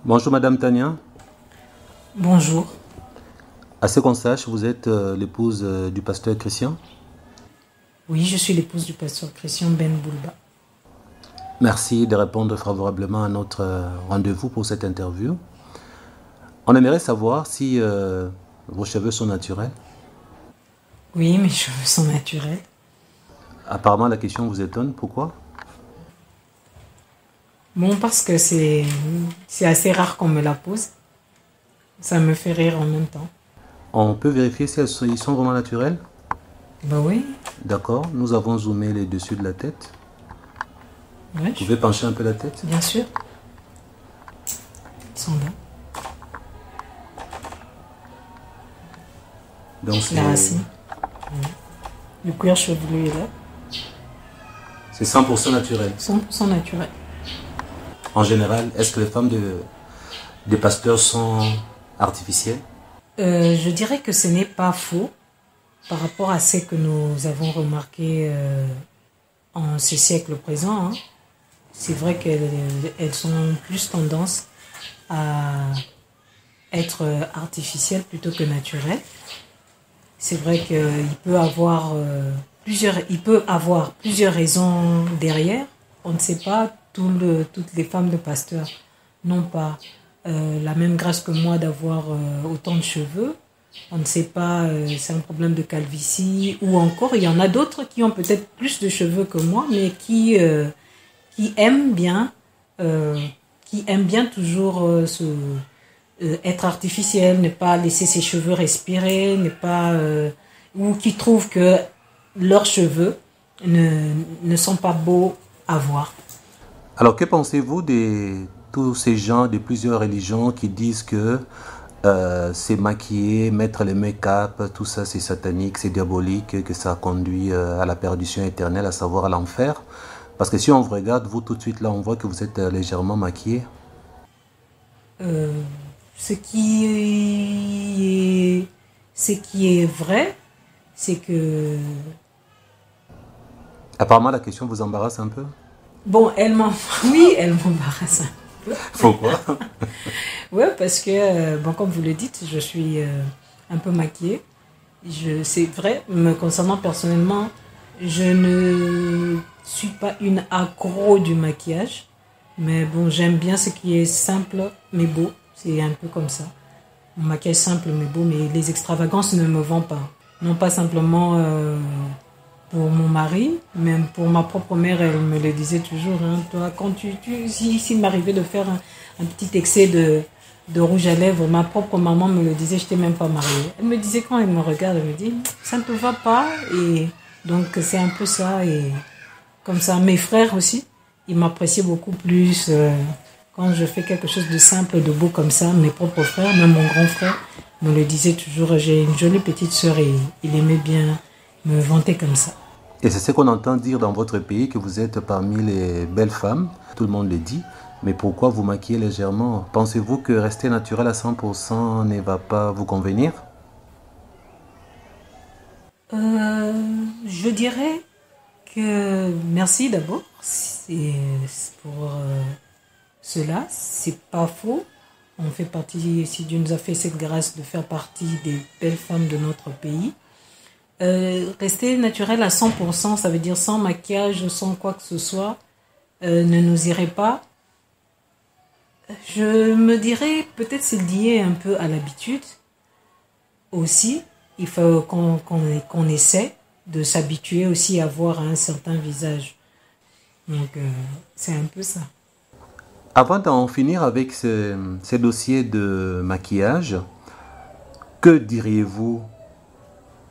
Bonjour Madame Tania. Bonjour. À ce qu'on sache, vous êtes l'épouse du pasteur Christian. Oui, je suis l'épouse du pasteur Christian Ben Boulba. Merci de répondre favorablement à notre rendez-vous pour cette interview. On aimerait savoir si vos cheveux sont naturels. Oui, mes cheveux sont naturels. Apparemment, la question vous étonne. Pourquoi? Bon, parce que c'est assez rare qu'on me la pose. Ça me fait rire en même temps. On peut vérifier si ils sont vraiment naturels. Bah oui, D'accord. Nous avons zoomé les dessus de la tête. ouais, Vous pouvez pencher un peu la tête. bien sûr. Ils sont là. Donc La racine. Le cuir chevelu est là. c'est 100% naturel. 100% naturel. En général, est-ce que les femmes des pasteurs sont artificielles? Je dirais que ce n'est pas faux par rapport à ce que nous avons remarqué en ce siècle présent. Hein. C'est vrai qu'elles ont plus tendance à être artificielles plutôt que naturelles. C'est vrai il peut avoir plusieurs raisons derrière. On ne sait pas, toutes les femmes de pasteurs n'ont pas la même grâce que moi d'avoir autant de cheveux. On ne sait pas, c'est un problème de calvitie ou encore il y en a d'autres qui ont peut-être plus de cheveux que moi, mais qui aiment bien, euh, qui aiment bien toujours être artificielle, ne pas laisser ses cheveux respirer, ne pas ou qui trouvent que leurs cheveux ne sont pas beaux à voir. Alors, que pensez-vous de tous ces gens de plusieurs religions qui disent que c'est maquiller, mettre le make-up, tout ça c'est satanique, c'est diabolique, que ça conduit à la perdition éternelle, à savoir à l'enfer? Parce que si on vous regarde, vous tout de suite là, on voit que vous êtes légèrement maquillé. Euh, ce qui est, ce qui est vrai, c'est que Apparemment, la question vous embarrasse un peu. bon, oui, elle m'embarrasse un peu. Pourquoi? Ouais, parce que bon, comme vous le dites, je suis un peu maquillée. C'est vrai, me concernant personnellement, je ne suis pas une accro du maquillage. Mais bon, j'aime bien ce qui est simple mais beau. C'est un peu comme ça. Un maquillage simple mais beau, mais les extravagances ne me vont pas. Non pas simplement pour mon mari, même pour ma propre mère, elle me le disait toujours. Hein, toi, quand s'il m'arrivait de faire un petit excès de rouge à lèvres, ma propre maman me le disait, je t'ai même pas mariée. Elle me disait quand elle me regarde, elle me dit, ça ne te va pas. Et donc c'est un peu ça. Et comme ça, mes frères aussi, ils m'appréciaient beaucoup plus quand je fais quelque chose de simple, de beau comme ça. Mes propres frères, même mon grand frère, me le disait toujours. J'ai une jolie petite sœur et il aimait bien me vanter comme ça. Et c'est ce qu'on entend dire dans votre pays, que vous êtes parmi les belles femmes. Tout le monde le dit. Mais pourquoi vous maquillez légèrement? Pensez-vous que rester naturel à 100% ne va pas vous convenir? Je dirais que merci d'abord pour cela. C'est pas faux. On fait partie, si Dieu nous a fait cette grâce de faire partie des belles femmes de notre pays. Rester naturel à 100%, ça veut dire sans maquillage, sans quoi que ce soit, ne nous irait pas. Je me dirais peut-être c'est lié un peu à l'habitude aussi. Il faut qu'on essaie de s'habituer aussi à voir un certain visage. Donc c'est un peu ça. Avant d'en finir avec ces dossiers de maquillage, que diriez-vous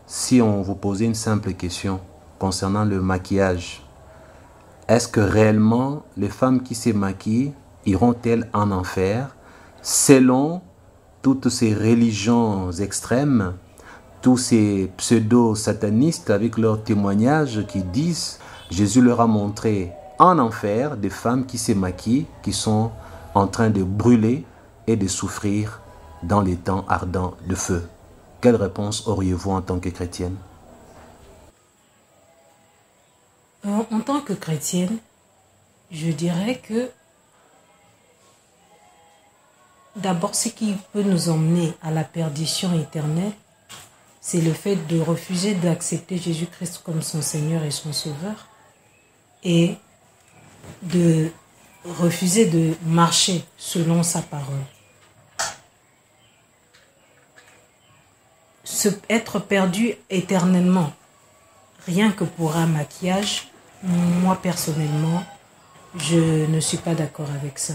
si on vous posait une simple question concernant le maquillage? Est-ce que réellement les femmes qui se maquillent iront-elles en enfer selon toutes ces religions extrêmes, tous ces pseudo-satanistes avec leurs témoignages qui disent Jésus leur a montré en enfer des femmes qui se maquillent, qui sont en train de brûler et de souffrir dans les temps ardents de feu? Quelle réponse auriez-vous en tant que chrétienne? En tant que chrétienne, je dirais que d'abord, ce qui peut nous emmener à la perdition éternelle, c'est le fait de refuser d'accepter Jésus-Christ comme son Seigneur et son Sauveur et de refuser de marcher selon sa parole. Être perdu éternellement, rien que pour un maquillage, moi personnellement, je ne suis pas d'accord avec ça.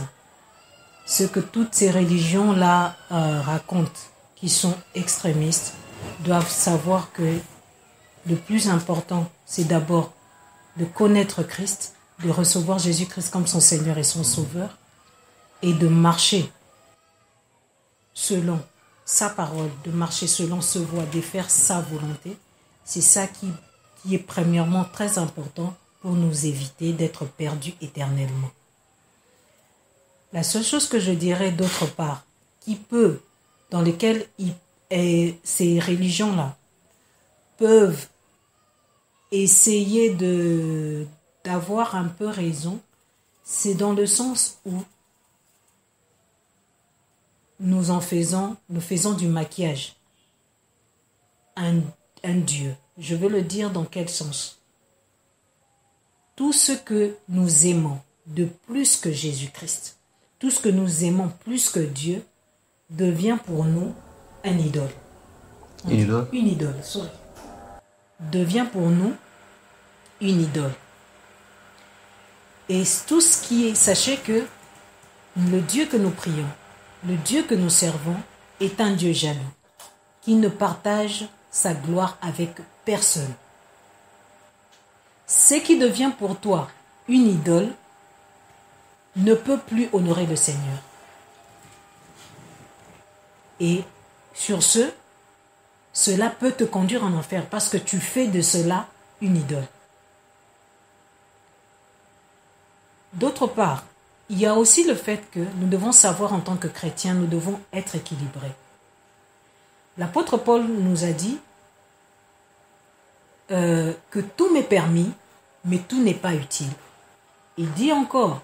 Ce que toutes ces religions-là racontent, qui sont extrémistes, doivent savoir que le plus important, c'est d'abord de connaître Christ, de recevoir Jésus-Christ comme son Seigneur et son Sauveur, et de marcher selon sa parole, de marcher selon ce voie, de faire sa volonté. C'est ça qui est premièrement très important pour nous éviter d'être perdus éternellement. La seule chose que je dirais d'autre part, dans lesquelles ces religions-là peuvent essayer d'avoir un peu raison, c'est dans le sens où nous faisons du maquillage un Dieu. Je veux le dire dans quel sens? Tout ce que nous aimons de plus que Jésus-Christ, tout ce que nous aimons plus que Dieu, devient pour nous un idole. Une idole, sorry. Devient pour nous une idole. Et tout ce qui est, sachez que le Dieu que nous prions, le Dieu que nous servons est un Dieu jaloux, qui ne partage sa gloire avec personne. Ce qui devient pour toi une idole ne peut plus honorer le Seigneur. Et sur cela peut te conduire en enfer parce que tu fais de cela une idole. D'autre part, il y a aussi le fait que nous devons savoir en tant que chrétiens, nous devons être équilibrés. L'apôtre Paul nous a dit que tout m'est permis, mais tout n'est pas utile. Il dit encore,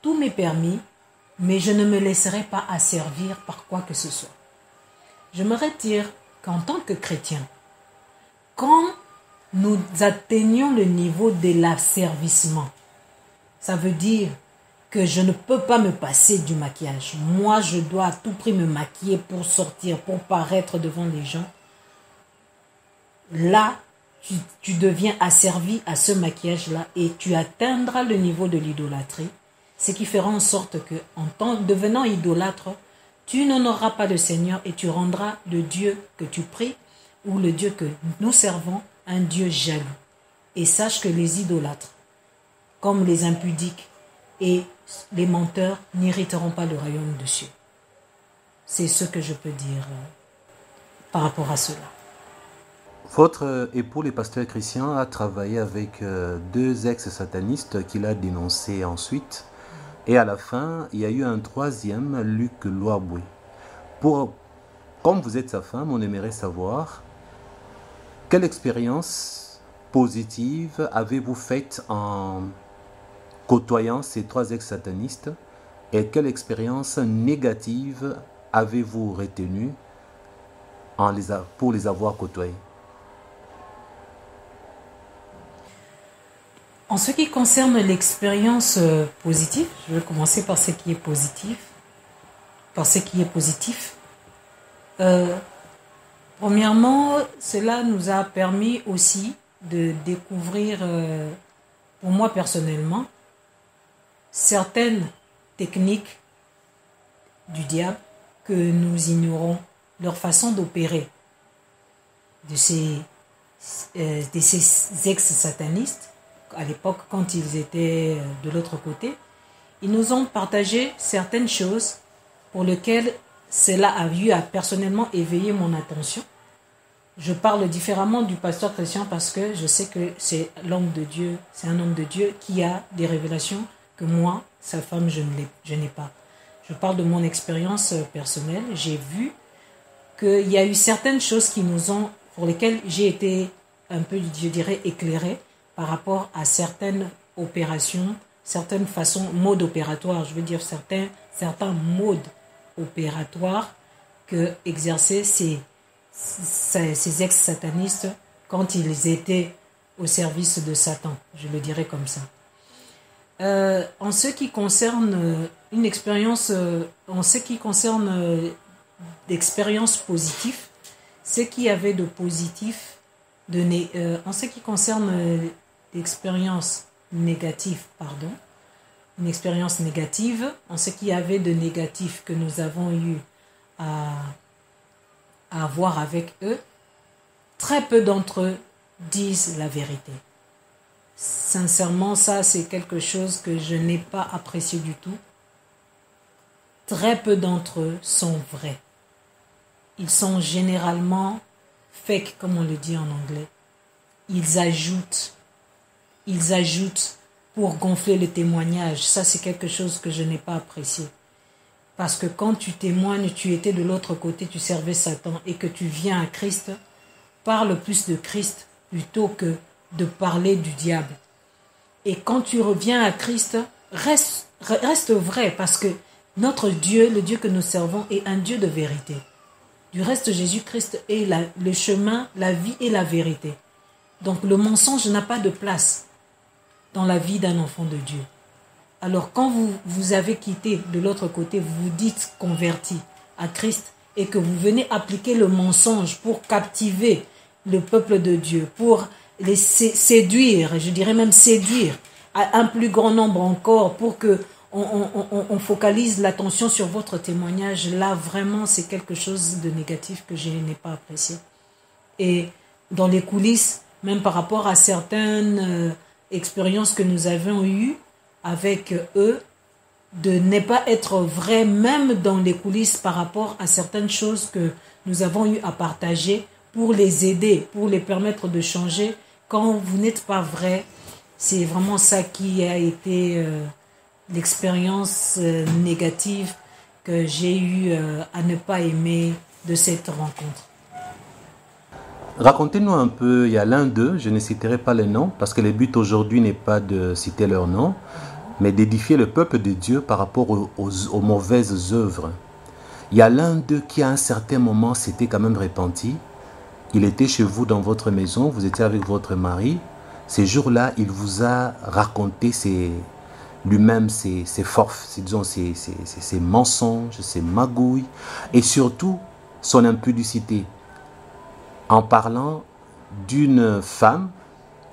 tout m'est permis, mais je ne me laisserai pas asservir par quoi que ce soit. J'aimerais dire qu'en tant que chrétiens, quand nous atteignons le niveau de l'asservissement, ça veut dire que je ne peux pas me passer du maquillage. Moi, je dois à tout prix me maquiller pour sortir, pour paraître devant les gens. Là, tu deviens asservi à ce maquillage-là et tu atteindras le niveau de l'idolâtrie, ce qui fera en sorte que, devenant idolâtre, tu n'honoreras pas le Seigneur et tu rendras le Dieu que tu pries ou le Dieu que nous servons un Dieu jaloux. Et sache que les idolâtres, comme les impudiques et les menteurs, n'hériteront pas le royaume de Dieu. C'est ce que je peux dire par rapport à cela. Votre époux, le pasteur Christian, a travaillé avec deux ex-satanistes qu'il a dénoncés ensuite. Et à la fin, il y a eu un troisième, Luc Loaboué. Comme vous êtes sa femme, on aimerait savoir quelle expérience positive avez-vous faite en côtoyant ces trois ex-satanistes et quelle expérience négative avez-vous retenue pour les avoir côtoyés? En ce qui concerne l'expérience positive, je vais commencer par ce qui est positif. Premièrement, cela nous a permis aussi de découvrir, pour moi personnellement, certaines techniques du diable que nous ignorons, leur façon d'opérer de ces ex-satanistes. À l'époque, quand ils étaient de l'autre côté, ils nous ont partagé certaines choses pour lesquelles cela a eu à personnellement éveiller mon attention. Je parle différemment du pasteur Christian parce que je sais que c'est l'homme de Dieu, c'est un homme de Dieu qui a des révélations que moi, sa femme, je n'ai pas. Je parle de mon expérience personnelle. J'ai vu qu'il y a eu certaines choses pour lesquelles j'ai été un peu, je dirais, éclairée par rapport à certaines opérations, certaines façons, modes opératoires, je veux dire certains modes opératoire que exerçaient ces ex-satanistes quand ils étaient au service de Satan, je le dirais comme ça. En ce qui concerne une expérience, en ce qui concerne d'expériences positives, ce qu'il y avait de positif, en ce qui concerne l'expérience négative, pardon, une expérience négative, en ce qu'il y avait de négatif que nous avons eu à avoir avec eux, très peu d'entre eux disent la vérité. Sincèrement, ça c'est quelque chose que je n'ai pas apprécié du tout. Très peu d'entre eux sont vrais. Ils sont généralement fake, comme on le dit en anglais. Ils ajoutent pour gonfler le témoignage. Ça c'est quelque chose que je n'ai pas apprécié. Parce que quand tu témoignes, tu étais de l'autre côté, tu servais Satan et que tu viens à Christ, parle plus de Christ plutôt que de parler du diable. Et quand tu reviens à Christ, reste vrai parce que notre Dieu, le Dieu que nous servons, est un Dieu de vérité. Du reste, Jésus-Christ est le chemin, la vie et la vérité. Donc le mensonge n'a pas de place dans la vie d'un enfant de Dieu. Alors quand vous avez quitté de l'autre côté, vous vous dites converti à Christ et que vous venez appliquer le mensonge pour captiver le peuple de Dieu, pour les séduire, je dirais même séduire à un plus grand nombre encore pour que on focalise l'attention sur votre témoignage, là vraiment c'est quelque chose de négatif que je n'ai pas apprécié. Et dans les coulisses, même par rapport à certaines expériences que nous avons eues avec eux, de ne pas être vrai même dans les coulisses par rapport à certaines choses que nous avons eu à partager pour les aider, pour les permettre de changer. Quand vous n'êtes pas vrai, c'est vraiment ça qui a été l'expérience négative que j'ai eu à ne pas aimer de cette rencontre. Racontez-nous un peu, il y a l'un d'eux, je ne citerai pas les noms, parce que le but aujourd'hui n'est pas de citer leurs noms, mais d'édifier le peuple de Dieu par rapport aux mauvaises œuvres. Il y a l'un d'eux qui à un certain moment s'était quand même repenti. Il était chez vous dans votre maison, vous étiez avec votre mari. Ces jours-là, il vous a raconté lui-même ses mensonges, ses magouilles et surtout son impudicité. En parlant d'une femme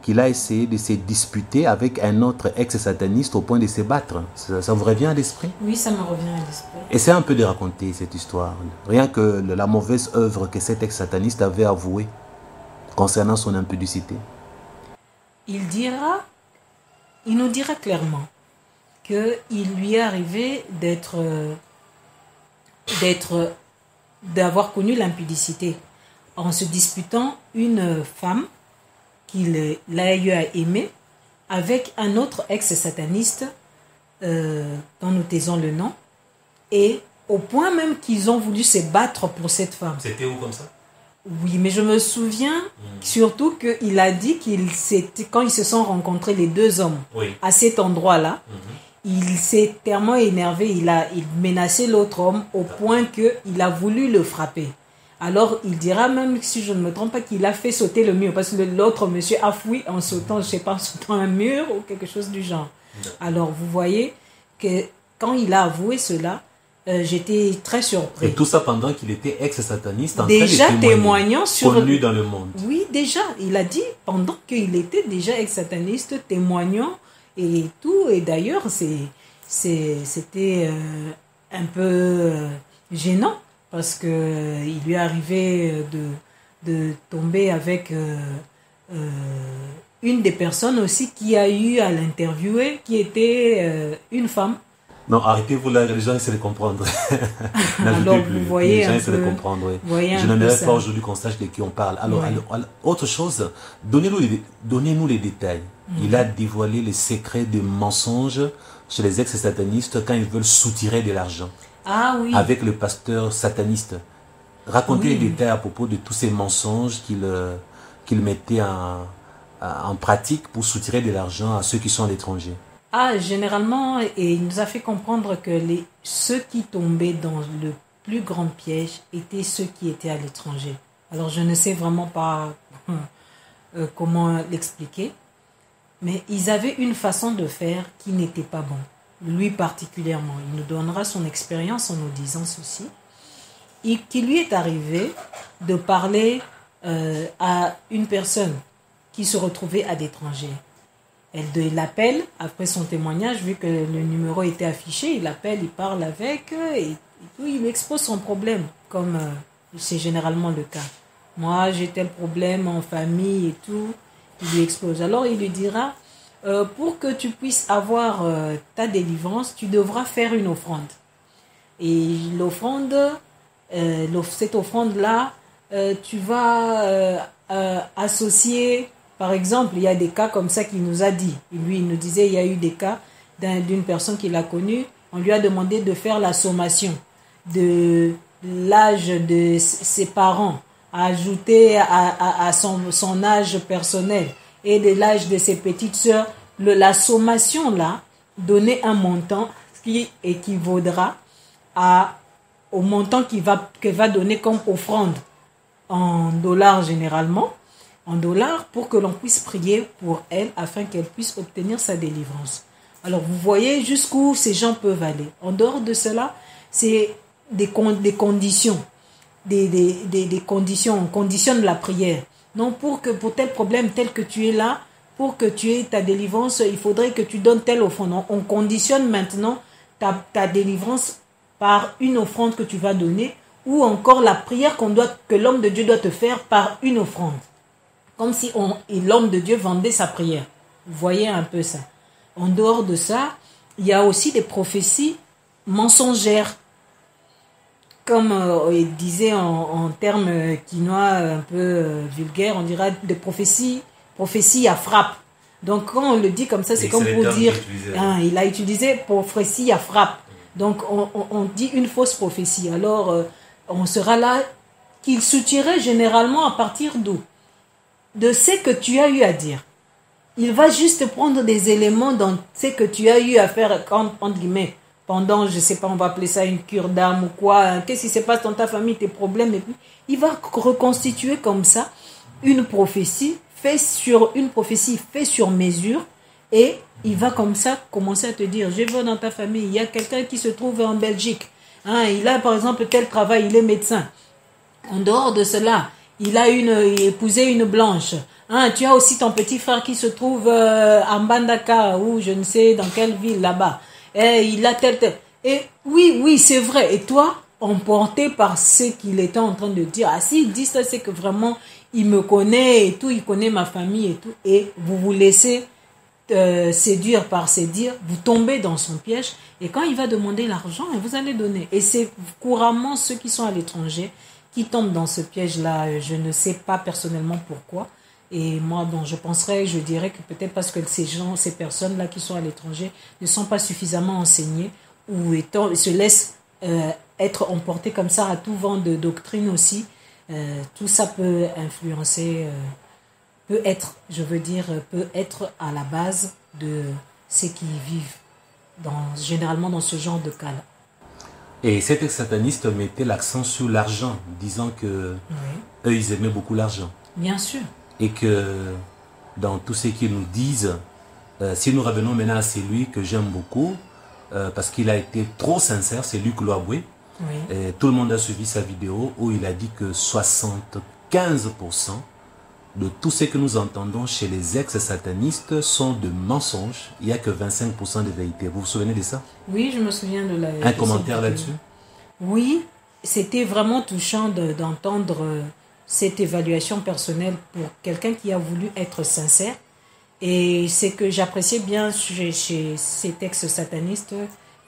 qu'il a essayé de se disputer avec un autre ex-sataniste au point de se battre. Ça vous revient à l'esprit? Oui, ça me revient à l'esprit. Essayez un peu de raconter cette histoire. Rien que la mauvaise œuvre que cet ex-sataniste avait avouée concernant son impudicité. Il nous dira clairement qu'il lui est arrivé d'avoir connu l'impudicité en se disputant une femme qu'il a eu à aimer avec un autre ex-sataniste dont nous taisons le nom, et au point même qu'ils ont voulu se battre pour cette femme. C'était où comme ça? Oui, mais je me souviens surtout qu'il a dit quand ils se sont rencontrés, les deux hommes, à cet endroit-là, il s'est tellement énervé, il menaçait l'autre homme au point qu'il a voulu le frapper. Alors, il dira même, si je ne me trompe pas, qu'il a fait sauter le mur, parce que l'autre monsieur a fui en sautant, je ne sais pas, en sautant un mur ou quelque chose du genre. Alors, vous voyez que quand il a avoué cela, j'étais très surpris. Et tout ça pendant qu'il était ex-sataniste, en déjà train de témoignant sur... connu dans le monde. Oui, déjà, il a dit, pendant qu'il était déjà ex-sataniste, témoignant et tout, et d'ailleurs, c'était un peu gênant. Parce qu'il lui est arrivé de tomber avec une des personnes aussi qui a eu à l'interviewer, qui était une femme. Non, arrêtez-vous là, les gens essaient de comprendre. Alors vous voyez les gens essaient de comprendre, oui. Je n'aimerais pas aujourd'hui qu'on sache de qui on parle. Alors, autre chose, donnez-nous les détails. Il a dévoilé les secrets des mensonges chez les ex-satanistes quand ils veulent soutirer de l'argent. Ah oui. Avec le pasteur sataniste. Racontez les détails à propos de tous ces mensonges qu'il mettait en pratique pour soutirer de l'argent à ceux qui sont à l'étranger. Généralement, et il nous a fait comprendre que ceux qui tombaient dans le plus grand piège étaient ceux qui étaient à l'étranger. Alors, je ne sais vraiment pas comment l'expliquer, mais ils avaient une façon de faire qui n'était pas bon. Lui particulièrement, il nous donnera son expérience en nous disant ceci. Qu'il lui est arrivé de parler à une personne qui se retrouvait à l'étranger. Elle l'appelle, après son témoignage, vu que le numéro était affiché, il l'appelle, il parle avec eux et tout, il lui expose son problème, comme c'est généralement le cas. Moi, j'ai tel problème en famille et tout, il lui expose. Alors, il lui dira, pour que tu puisses avoir ta délivrance, tu devras faire une offrande. Et l'offrande, cette offrande-là, tu vas associer, par exemple, il y a des cas comme ça qu'il nous a dit. Lui, il nous disait, il y a eu des cas d'une personne qu'il a connue. On lui a demandé de faire la sommation de l'âge de ses parents, ajouter à son âge personnel et de l'âge de ses petites sœurs. La sommation, là, donner un montant qui équivaudra au montant qu'elle va donner comme offrande en dollars généralement, en dollars, pour que l'on puisse prier pour elle afin qu'elle puisse obtenir sa délivrance. Alors vous voyez jusqu'où ces gens peuvent aller. En dehors de cela, c'est des conditions. Des conditions. On conditionne la prière. Non, pour tel problème tel que tu es là, pour que tu aies ta délivrance, il faudrait que tu donnes telle offrande. On conditionne maintenant ta délivrance par une offrande que tu vas donner, ou encore la prière que l'homme de Dieu doit te faire par une offrande. Comme si l'homme de Dieu vendait sa prière. Vous voyez un peu ça. En dehors de ça, il y a aussi des prophéties mensongères. Comme il disait en termes quinois un peu vulgaires, on dira des prophéties à frappe. Donc quand on le dit comme ça, c'est comme pour dire, il a utilisé prophétie à frappe. Donc on dit une fausse prophétie. Alors on sera là qu'il soutirait généralement à partir d'où? De ce que tu as eu à dire. Il va juste prendre des éléments dans ce que tu as eu à faire, entre guillemets, pendant, je ne sais pas, on va appeler ça une cure d'âme ou quoi. Qu'est-ce qui se passe dans ta famille, tes problèmes, et puis il va reconstituer comme ça une prophétie faite sur mesure, et il va comme ça commencer à te dire, je vois dans ta famille, il y a quelqu'un qui se trouve en Belgique. Il a par exemple tel travail, il est médecin. En dehors de cela, il a épousé une blanche. Tu as aussi ton petit frère qui se trouve à Mbandaka, ou je ne sais dans quelle ville là-bas. Et il a tel. Et oui, c'est vrai. Et toi, emporté par ce qu'il était en train de dire, s'il dit ça, c'est que vraiment, il me connaît et tout, il connaît ma famille et tout. Et vous vous laissez séduire par ses dires, vous tombez dans son piège. Et quand il va demander l'argent, vous allez donner. Et c'est couramment ceux qui sont à l'étranger qui tombent dans ce piège-là. Je ne sais pas personnellement pourquoi. Et moi, je dirais que peut-être parce que ces personnes-là qui sont à l'étranger ne sont pas suffisamment enseignées ou se laissent être emportées comme ça à tout vent de doctrine aussi. Tout ça peut influencer, peut être à la base de ceux qui vivent généralement dans ce genre de cas-là. Et cet ex-sataniste mettait l'accent sur l'argent, disant que eux, ils aimaient beaucoup l'argent. Bien sûr. Et que dans tout ce qu'ils nous disent, si nous revenons maintenant à celui que j'aime beaucoup, parce qu'il a été trop sincère, c'est Luc Loaboué. Et tout le monde a suivi sa vidéo où il a dit que 75% de tout ce que nous entendons chez les ex-satanistes sont de mensonges. Il n'y a que 25% de vérité. Vous vous souvenez de ça? Oui, je me souviens de un commentaire là-dessus? Oui, c'était vraiment touchant d'entendre cette évaluation personnelle pour quelqu'un qui a voulu être sincère. Et c'est que j'appréciais bien chez cet ex-sataniste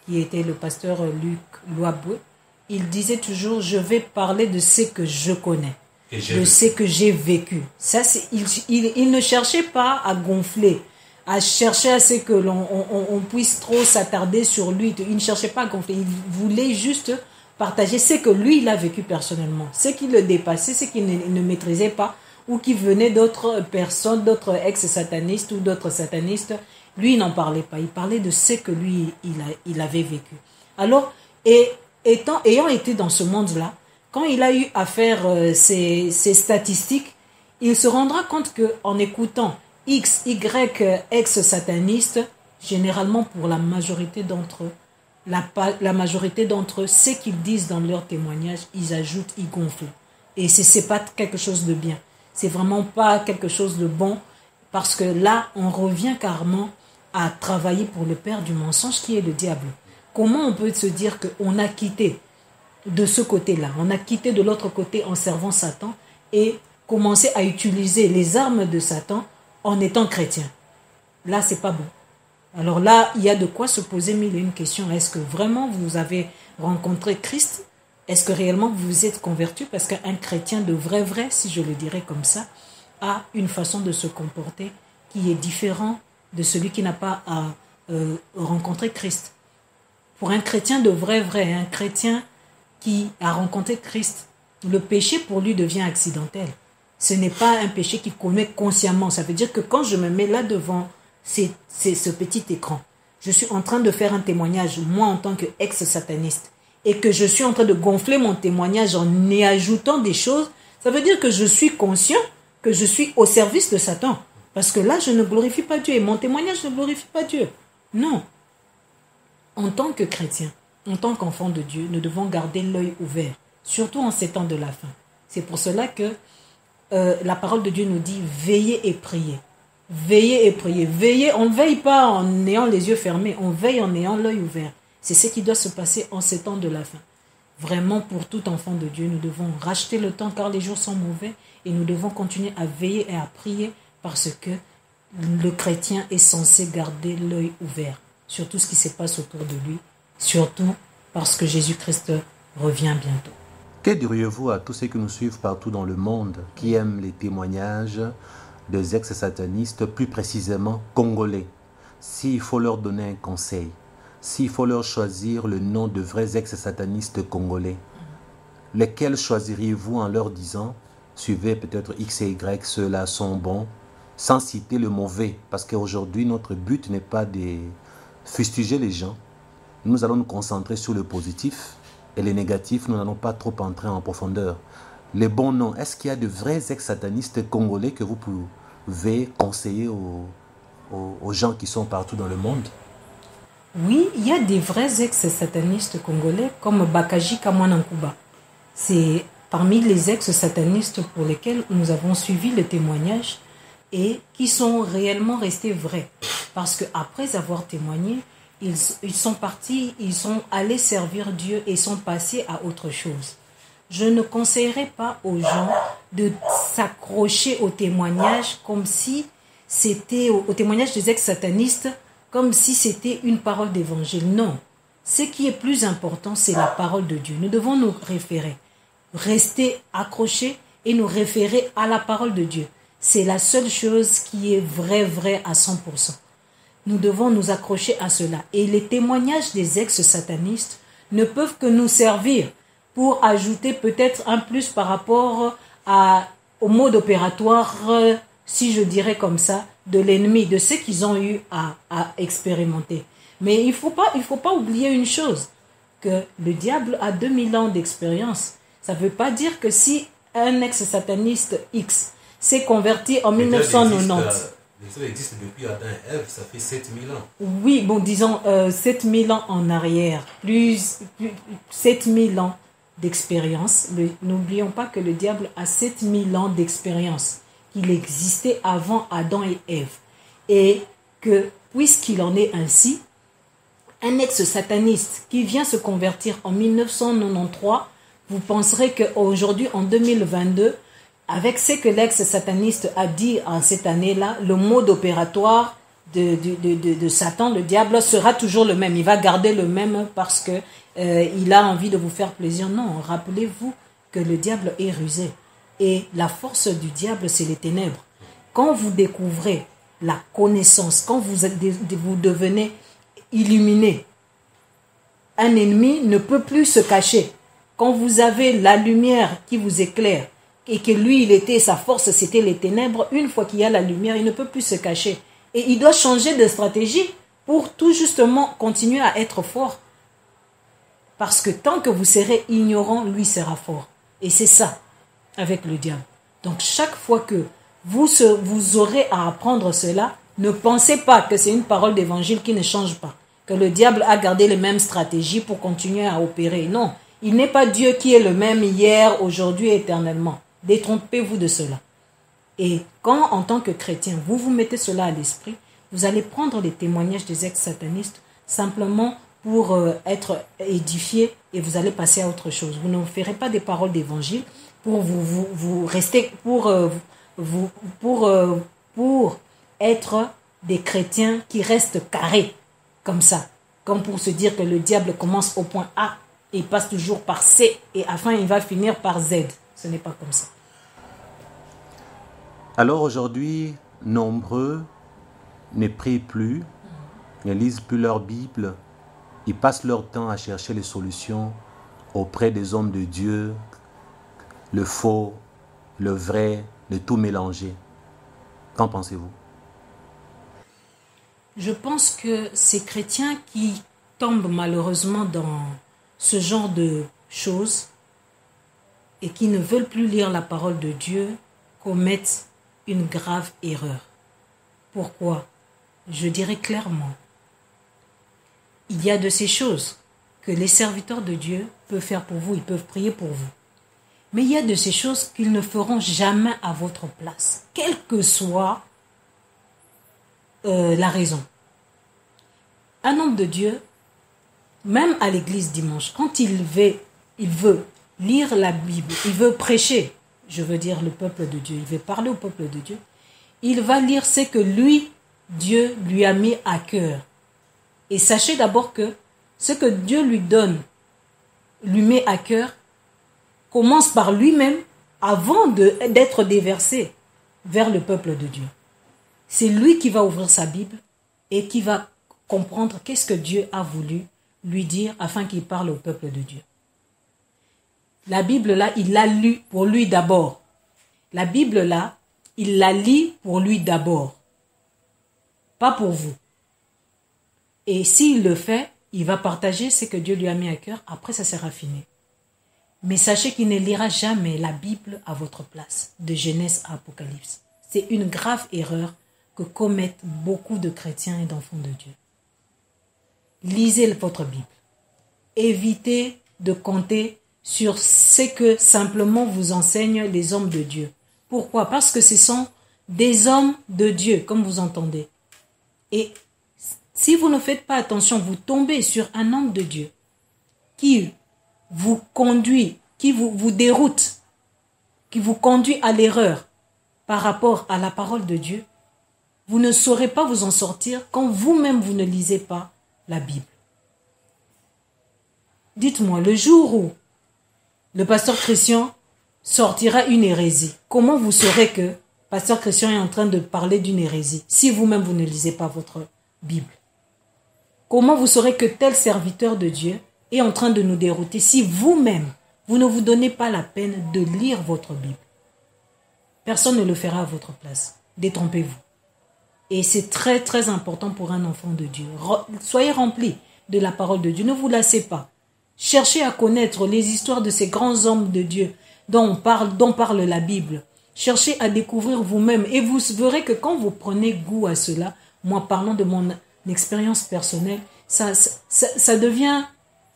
qui était le pasteur Luc Loaboué. Il disait toujours, je vais parler de ce que je connais, de ce que j'ai vécu. Ça, il ne cherchait pas à gonfler, à chercher à ce que on puisse trop s'attarder sur lui. Il ne cherchait pas à gonfler, il voulait juste partager ce que lui, il a vécu personnellement, ce qui le dépassait, ce qu'il ne maîtrisait pas, ou qui venait d'autres personnes, d'autres ex-satanistes ou d'autres satanistes, Lui, il n'en parlait pas. Il parlait de ce que lui, il avait vécu. Alors, ayant été dans ce monde-là, quand il a eu à faire ces statistiques, il se rendra compte qu'en écoutant X, Y, ex-satanistes, généralement pour la majorité d'entre eux, la majorité d'entre eux, ce qu'ils disent dans leurs témoignages, ils ajoutent, ils gonflent. Et c'est pas quelque chose de bien. C'est vraiment pas quelque chose de bon, parce que là, on revient carrément à travailler pour le père du mensonge qui est le diable. Comment on peut se dire qu'on a quitté de ce côté-là, on a quitté de l'autre côté en servant Satan et commencé à utiliser les armes de Satan en étant chrétien? Là, c'est pas bon. Alors là, il y a de quoi se poser mille et une questions. Est-ce que vraiment vous avez rencontré Christ? Est-ce que réellement vous vous êtes converti? Parce qu'un chrétien de vrai, si je le dirais comme ça, a une façon de se comporter qui est différente de celui qui n'a pas rencontré Christ. Pour un chrétien de vrai, un chrétien qui a rencontré Christ, le péché pour lui devient accidentel. Ce n'est pas un péché qu'il commet consciemment. Ça veut dire que quand je me mets là devant ce petit écran, je suis en train de faire un témoignage, moi en tant qu'ex-sataniste, et que je suis en train de gonfler mon témoignage en y ajoutant des choses, ça veut dire que je suis conscient que je suis au service de Satan. Parce que là, je ne glorifie pas Dieu et mon témoignage ne glorifie pas Dieu. Non. En tant que chrétien, en tant qu'enfant de Dieu, nous devons garder l'œil ouvert, surtout en ces temps de la fin. C'est pour cela que la parole de Dieu nous dit « Veillez et priez ». Veillez et priez. Veillez, on ne veille pas en ayant les yeux fermés, on veille en ayant l'œil ouvert. C'est ce qui doit se passer en ces temps de la fin. Vraiment, pour tout enfant de Dieu, nous devons racheter le temps car les jours sont mauvais et nous devons continuer à veiller et à prier parce que le chrétien est censé garder l'œil ouvert sur tout ce qui se passe autour de lui, surtout parce que Jésus-Christ revient bientôt. Que diriez-vous à tous ceux qui nous suivent partout dans le monde, qui aiment les témoignages des ex-satanistes, plus précisément congolais? S'il faut leur donner un conseil, s'il faut leur choisir le nom de vrais ex-satanistes congolais, lesquels choisiriez-vous en leur disant « Suivez peut-être X et Y, ceux-là sont bons », sans citer le mauvais? Parce qu'aujourd'hui, notre but n'est pas de fustiger les gens. Nous allons nous concentrer sur le positif et les négatifs, nous n'allons pas trop entrer en profondeur. Les bons noms, est-ce qu'il y a de vrais ex-satanistes congolais que vous pouvez conseiller aux gens qui sont partout dans le monde? Oui, il y a des vrais ex-satanistes congolais comme Bakaji Kamwanankuba. C'est parmi les ex-satanistes pour lesquels nous avons suivi le témoignage et qui sont réellement restés vrais. Parce qu'après avoir témoigné, ils sont partis, ils sont allés servir Dieu et sont passés à autre chose. Je ne conseillerais pas aux gens de s'accrocher au témoignage comme si c'était, au témoignage des ex-satanistes, comme si c'était une parole d'évangile. Non. Ce qui est plus important, c'est la parole de Dieu. Nous devons nous référer, rester accrochés et nous référer à la parole de Dieu. C'est la seule chose qui est vraie à 100%. Nous devons nous accrocher à cela. Et les témoignages des ex-satanistes ne peuvent que nous servir pour ajouter peut-être un plus par rapport au mode opératoire, si je dirais comme ça, de l'ennemi, de ce qu'ils ont eu à expérimenter. Mais il faut pas oublier une chose, que le diable a 2000 ans d'expérience. Ça ne veut pas dire que si un ex-sataniste X s'est converti en 1990... Ça existe depuis Adam et Ève, ça fait 7000 ans. Oui, bon, disons 7000 ans en arrière, plus 7000 ans d'expérience. N'oublions pas que le diable a 7000 ans d'expérience, qu'il existait avant Adam et Ève. Et que, puisqu'il en est ainsi, un ex-sataniste qui vient se convertir en 1993, vous penserez qu'aujourd'hui, en 2022, avec ce que l'ex-sataniste a dit en cette année-là, le mode opératoire de Satan, le diable, sera toujours le même. Il va garder le même parce que il a envie de vous faire plaisir. Non, rappelez-vous que le diable est rusé. Et la force du diable, c'est les ténèbres. Quand vous découvrez la connaissance, quand vous devenez illuminé, un ennemi ne peut plus se cacher. Quand vous avez la lumière qui vous éclaire, et que lui, sa force, c'était les ténèbres, une fois qu'il y a la lumière, il ne peut plus se cacher. Et il doit changer de stratégie pour tout justement continuer à être fort. Parce que tant que vous serez ignorant, lui sera fort. Et c'est ça avec le diable. Donc chaque fois que vous aurez à apprendre cela, ne pensez pas que c'est une parole d'évangile qui ne change pas. Que le diable a gardé les mêmes stratégies pour continuer à opérer. Non, il n'est pas Dieu qui est le même hier, aujourd'hui et éternellement. Détrompez-vous de cela. Et quand, en tant que chrétien, vous vous mettez cela à l'esprit, vous allez prendre les témoignages des ex-satanistes simplement pour être édifié et vous allez passer à autre chose. Vous ne ferez pas des paroles d'évangile pour vous rester, pour être des chrétiens qui restent carrés comme ça. Comme pour se dire que le diable commence au point A et il passe toujours par C et enfin il va finir par Z. Ce n'est pas comme ça. Alors aujourd'hui, nombreux ne prient plus, ne lisent plus leur Bible, ils passent leur temps à chercher les solutions auprès des hommes de Dieu, le faux, le vrai, le tout mélangé. Qu'en pensez-vous? Je pense que ces chrétiens qui tombent malheureusement dans ce genre de choses et qui ne veulent plus lire la parole de Dieu commettent une grave erreur. Pourquoi? Je dirais clairement, il y a de ces choses que les serviteurs de Dieu peuvent faire pour vous, ils peuvent prier pour vous. Mais il y a de ces choses qu'ils ne feront jamais à votre place, quelle que soit la raison. Un homme de Dieu, même à l'église dimanche, quand il veut lire la Bible, il veut prêcher, je veux dire le peuple de Dieu, il veut parler au peuple de Dieu, il va lire ce que lui, Dieu, lui a mis à cœur. Et sachez d'abord que ce que Dieu lui donne, lui met à cœur, commence par lui-même avant d'être déversé vers le peuple de Dieu. C'est lui qui va ouvrir sa Bible et qui va comprendre qu'est-ce que Dieu a voulu lui dire afin qu'il parle au peuple de Dieu. La Bible là, il l'a lu pour lui d'abord. La Bible là, il la lit pour lui d'abord. Pas pour vous. Et s'il le fait, il va partager ce que Dieu lui a mis à cœur. Après, ça sera fini. Mais sachez qu'il ne lira jamais la Bible à votre place, de Genèse à Apocalypse. C'est une grave erreur que commettent beaucoup de chrétiens et d'enfants de Dieu. Lisez votre Bible. Évitez de compter sur ce que simplement vous enseignent les hommes de Dieu. Pourquoi? Parce que ce sont des hommes de Dieu, comme vous entendez. Et si vous ne faites pas attention, vous tombez sur un homme de Dieu qui vous conduit, qui vous déroute, qui vous conduit à l'erreur par rapport à la parole de Dieu. Vous ne saurez pas vous en sortir quand vous-même vous ne lisez pas la Bible. Dites-moi, le jour où le pasteur Christian sortira une hérésie, comment vous saurez que pasteur Christian est en train de parler d'une hérésie si vous-même vous ne lisez pas votre Bible? Comment vous saurez que tel serviteur de Dieu est en train de nous dérouter si vous-même, vous ne vous donnez pas la peine de lire votre Bible? Personne ne le fera à votre place. Détrompez-vous. Et c'est très très important pour un enfant de Dieu. Soyez remplis de la parole de Dieu. Ne vous lassez pas. Cherchez à connaître les histoires de ces grands hommes de Dieu dont parle la Bible. Cherchez à découvrir vous-même et vous verrez que quand vous prenez goût à cela, moi parlant de mon expérience personnelle, ça devient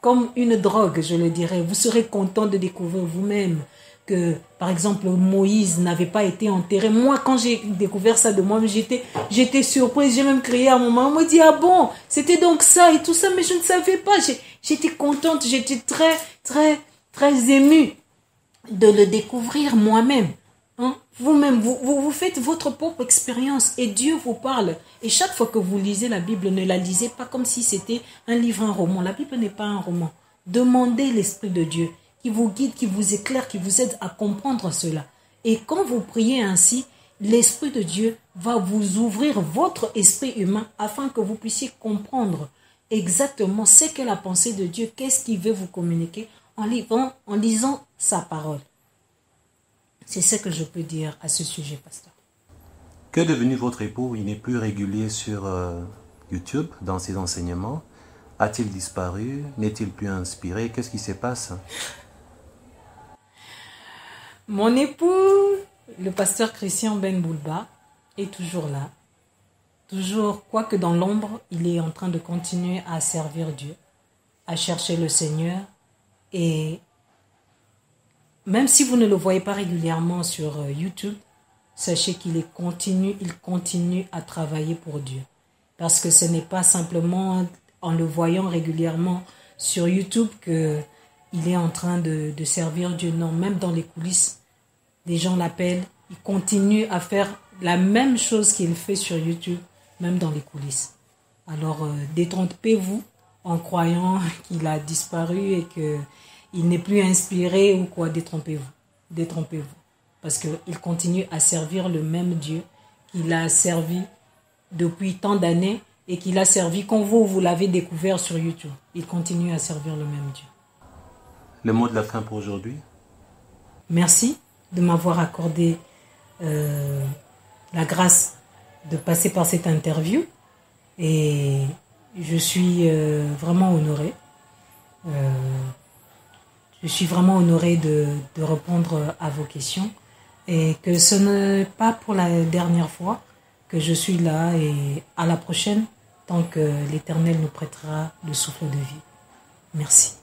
comme une drogue, je le dirais. Vous serez content de découvrir vous-même que, par exemple, Moïse n'avait pas été enterré. Moi, quand j'ai découvert ça de moi, j'étais surprise. J'ai même crié à mon maman. On me dit, ah bon, c'était donc ça et tout ça, mais je ne savais pas. J'étais contente, j'étais très, très, très émue de le découvrir moi-même. Hein? Vous-même, vous faites votre propre expérience et Dieu vous parle. Et chaque fois que vous lisez la Bible, ne la lisez pas comme si c'était un livre, un roman. La Bible n'est pas un roman. Demandez l'Esprit de Dieu qui vous guide, qui vous éclaire, qui vous aide à comprendre cela. Et quand vous priez ainsi, l'Esprit de Dieu va vous ouvrir votre esprit humain afin que vous puissiez comprendre exactement ce qu'est la pensée de Dieu, qu'est-ce qu'il veut vous communiquer en lisant sa parole. C'est ce que je peux dire à ce sujet, pasteur. Que est devenu votre époux? Il n'est plus régulier sur YouTube dans ses enseignements. A-t-il disparu? N'est-il plus inspiré? Qu'est-ce qui se passe? Mon époux, le pasteur Christian Ben Boulba, est toujours là. Toujours, quoique dans l'ombre, il est en train de continuer à servir Dieu, à chercher le Seigneur. Et même si vous ne le voyez pas régulièrement sur YouTube, sachez qu'il continue à travailler pour Dieu. Parce que ce n'est pas simplement en le voyant régulièrement sur YouTube qu'il est en train de servir Dieu. Non, même dans les coulisses, des gens l'appellent. Il continue à faire la même chose qu'il fait sur YouTube, même dans les coulisses. Alors, détrompez-vous en croyant qu'il a disparu et qu'il n'est plus inspiré ou quoi. Détrompez-vous. Détrompez-vous. Parce qu'il continue à servir le même Dieu qu'il a servi depuis tant d'années et qu'il a servi quand vous l'avez découvert sur YouTube. Il continue à servir le même Dieu. Le mot de la fin pour aujourd'hui? Merci de m'avoir accordé la grâce de passer par cette interview et je suis vraiment honorée. Je suis vraiment honorée de répondre à vos questions et que ce n'est pas pour la dernière fois que je suis là et à la prochaine tant que l'Éternel nous prêtera le souffle de vie. Merci.